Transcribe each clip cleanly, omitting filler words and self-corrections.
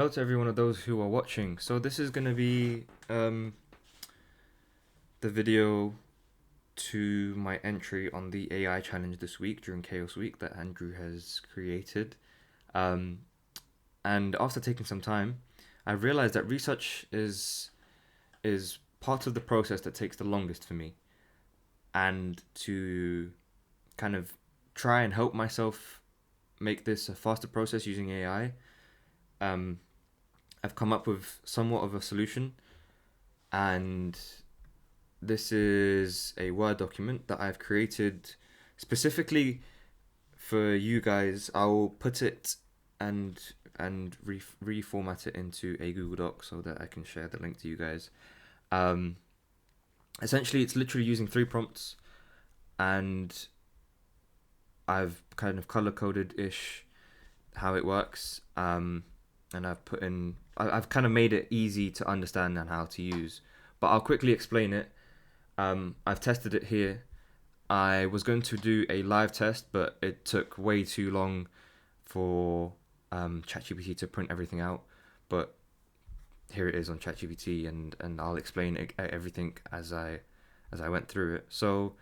Hello to every one of those who are watching. So this is going to be the video to my entry on the AI challenge this week during Chaos Week that Andrew has created. Um, and after taking some time, I realized that research is part of the process that takes the longest for me. And to kind of try and help myself make this a faster process using AI, um, I've come up with somewhat of a solution, and this is a Word document that I've created specifically for you guys. I'll put it and reformat it into a Google Doc so that I can share the link to you guys. Um, Essentially, it's literally using three prompts, and I've kind of color coded ish how it works. And I've kind of made it easy to understand and how to use. But I'll quickly explain it. I've tested it here. I was going to do a live test, but it took way too long for ChatGPT to print everything out. But here it is on ChatGPT, and I'll explain everything as I went through it. So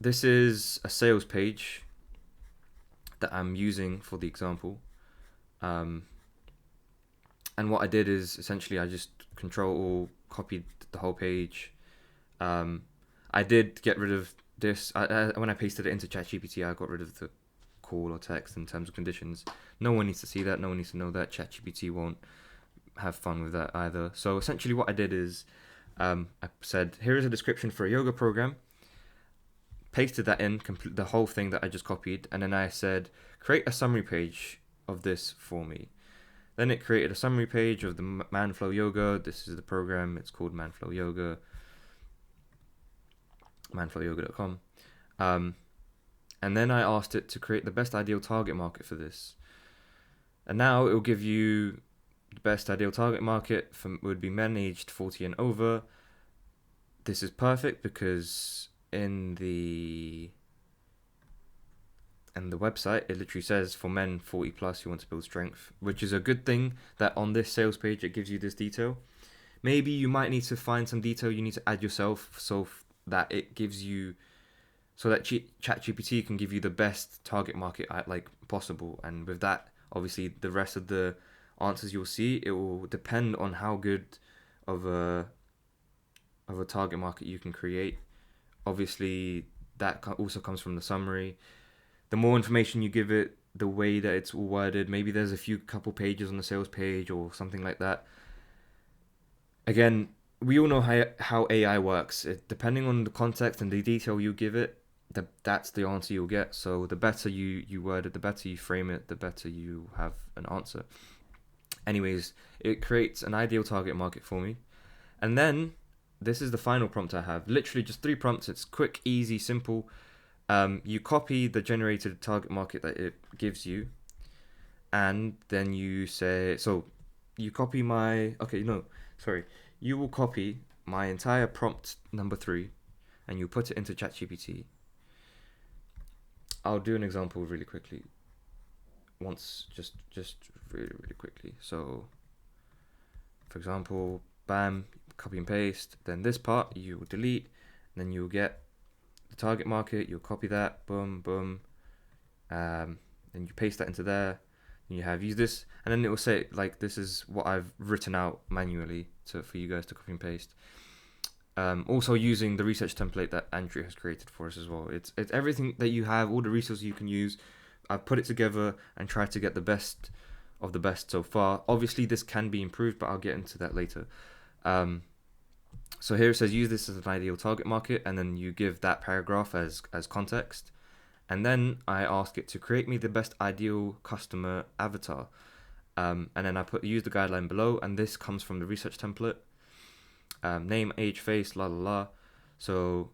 this is a sales page that I'm using for the example. Um, and what I did is essentially I just control copied the whole page. Um, I did get rid of this. When I pasted it into ChatGPT, I got rid of the call or text and terms and conditions. No one needs to see that. No one needs to know that. ChatGPT won't have fun with that either. So essentially, what I did is I said, here is a description for a yoga program. Pasted that in, the whole thing that I just copied, and then I said, create a summary page of this for me. Then it created a summary page of the Manflow Yoga. This is the program. It's called Manflow Yoga. manflowyoga.com. And then I asked it to create the best ideal target market for this. And now it will give you the best ideal target market would be men aged 40 and over. This is perfect because in the website it literally says for men 40 plus who want to build strength, which is a good thing that on this sales page it gives you this detail. Maybe you might need to find some detail you need to add yourself so that it gives you so that ChatGPT can give you the best target market like possible. And with that, obviously, the rest of the answers you'll see, it will depend on how good of a target market you can create. Obviously, that also comes from the summary. The more information you give it, the way that it's all worded, maybe there's a couple pages on the sales page or something like that. Again, we all know how AI works. Depending on the context and the detail you give it, that's the answer you'll get. So the better you word it, the better you frame it, the better you have an answer. Anyways, it creates an ideal target market for me. And then this is the final prompt I have. Literally just three prompts. It's quick, easy, simple. You copy the generated target market that it gives you, and then you say, so you copy you will copy my entire prompt number 3, and you put it into ChatGPT. I'll do an example really quickly. Just really quickly. So, for example, bam, copy and paste. Then this part you will delete. Then you'll get the target market. You'll copy that. Boom, boom. Then you paste that into there. And you have use this, and then it will say like this is what I've written out manually for you guys to copy and paste. Also using the research template that Andrew has created for us as well. It's everything that you have, all the resources you can use. I've put it together and tried to get the best of the best so far. Obviously, this can be improved, but I'll get into that later. So here it says use this as an ideal target market, and then you give that paragraph as context. And then I ask it to create me the best ideal customer avatar. And then I use the guideline below, and this comes from the research template. Name, age, face, la la la. So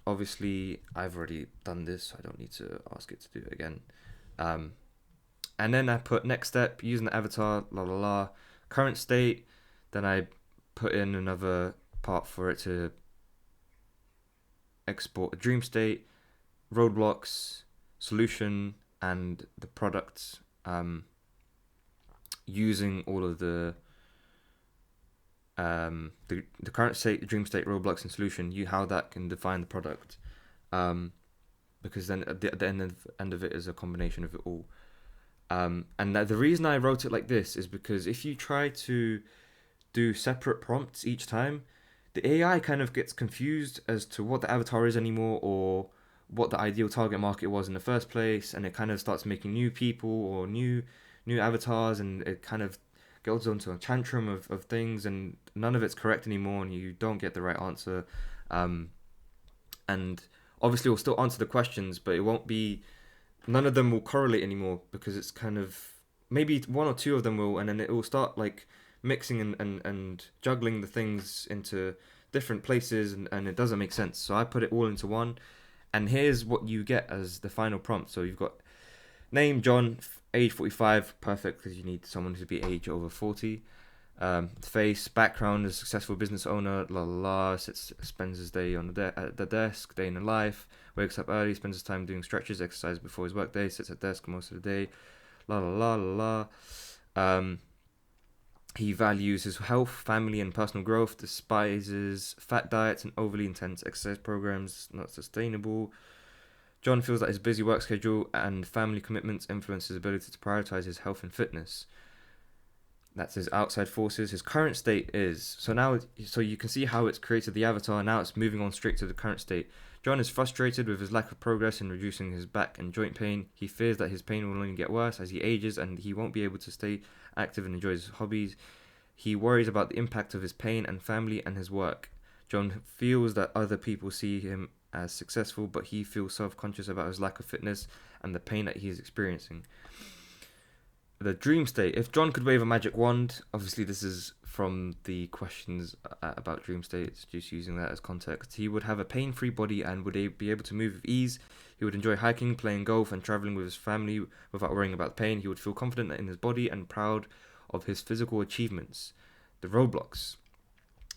obviously I've already done this, so I don't need to ask it to do it again. And then I put next step, using the avatar, la la la. Current state, then I put in another part for it to export a dream state, roadblocks, solution, and the product using all of the current state, dream state, Roblox, and solution, how that can define the product. Because then at the end of it is a combination of it all. And the reason I wrote it like this is because if you try to do separate prompts each time, the AI kind of gets confused as to what the avatar is anymore, or what the ideal target market was in the first place, and it kind of starts making new people or new avatars, and it kind of goes onto a tantrum of things, and none of it's correct anymore, and you don't get the right answer. And obviously, we'll still answer the questions, but it won't be. None of them will correlate anymore, because it's kind of, maybe one or two of them will, and then it will start like mixing and juggling the things into different places, and it doesn't make sense. So I put it all into one, and here's what you get as the final prompt. So you've got name John, age 45, perfect, because you need someone to be age over 40. Face, background, a successful business owner, la la la, spends his day on at the desk, day in the life, wakes up early, spends his time doing stretches, exercise before his workday, sits at desk most of the day, la la la la la. He values his health, family, and personal growth, despises fat diets and overly intense exercise programs, not sustainable. John feels that his busy work schedule and family commitments influence his ability to prioritize his health and fitness. That's his outside forces. His current state is, so you can see how it's created the avatar. Now it's moving on straight to the current state. John is frustrated with his lack of progress in reducing his back and joint pain. He fears that his pain will only get worse as he ages, and he won't be able to stay active and enjoy his hobbies. He worries about the impact of his pain and family and his work. John feels that other people see him as successful, but he feels self-conscious about his lack of fitness and the pain that he is experiencing. The dream state. If John could wave a magic wand, obviously this is from the questions about dream states, just using that as context, he would have a pain-free body and would be able to move with ease. He would enjoy hiking, playing golf, and traveling with his family without worrying about pain. He would feel confident in his body and proud of his physical achievements. The roadblocks.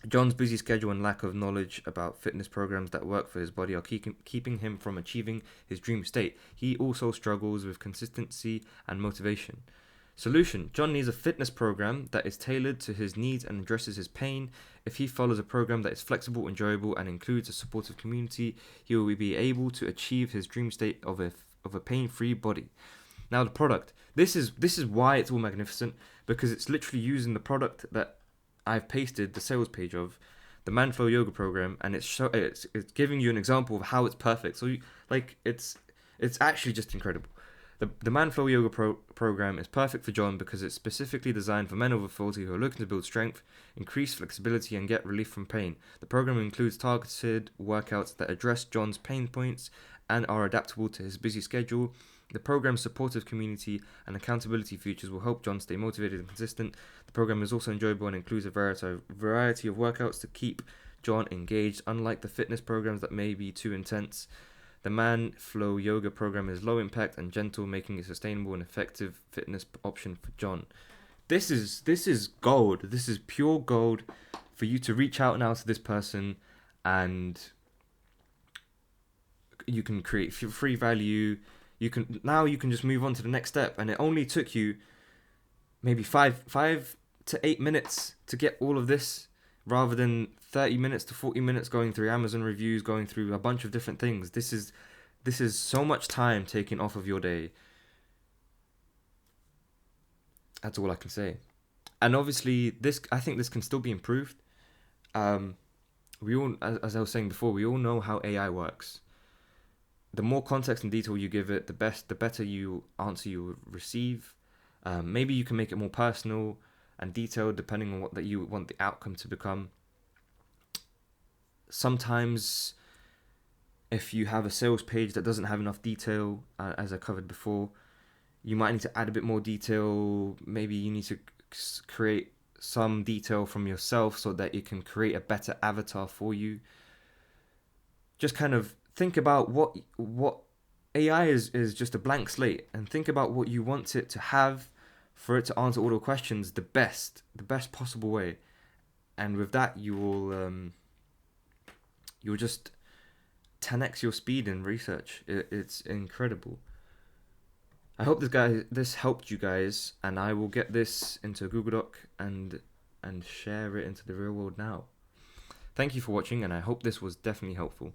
John's busy schedule and lack of knowledge about fitness programs that work for his body are keeping him from achieving his dream state. He also struggles with consistency and motivation. Solution. John needs a fitness program that is tailored to his needs and addresses his pain. If he follows a program that is flexible, enjoyable, and includes a supportive community, he will be able to achieve his dream state of a pain-free body. Now the product. This is why it's all magnificent, because it's literally using the product that I've pasted the sales page of, the Manflow Yoga program, and it's giving you an example of how it's perfect. So it's actually just incredible. The Manflow Yoga program is perfect for John because it's specifically designed for men over 40 who are looking to build strength, increase flexibility, and get relief from pain. The program includes targeted workouts that address John's pain points and are adaptable to his busy schedule. The program's supportive community and accountability features will help John stay motivated and consistent. The program is also enjoyable and includes a variety of workouts to keep John engaged, unlike the fitness programs that may be too intense. The Manflow Yoga program is low impact and gentle, making it a sustainable and effective fitness option for John. This is gold. This is pure gold for you to reach out now to this person, and you can create free value. You can just move on to the next step, and it only took you maybe 5 to 8 minutes to get all of this, rather than 30 minutes to 40 minutes going through Amazon reviews, going through a bunch of different things. This is so much time taken off of your day. That's all I can say. And obviously, I think this can still be improved. We all, as I was saying before, we all know how AI works. The more context and detail you give it, the better answer you receive. Maybe you can make it more personal and detailed depending on what that you want the outcome to become. Sometimes, if you have a sales page that doesn't have enough detail, as I covered before, you might need to add a bit more detail. Maybe you need to create some detail from yourself so that it can create a better avatar for you. Just kind of think about what AI is just a blank slate, and think about what you want it to have for it to answer all the questions the best possible way. And with that, you'll just 10x your speed in research. It's incredible. I hope this helped you guys, and I will get this into a Google Doc and share it into the real world now. Thank you for watching, and I hope this was definitely helpful.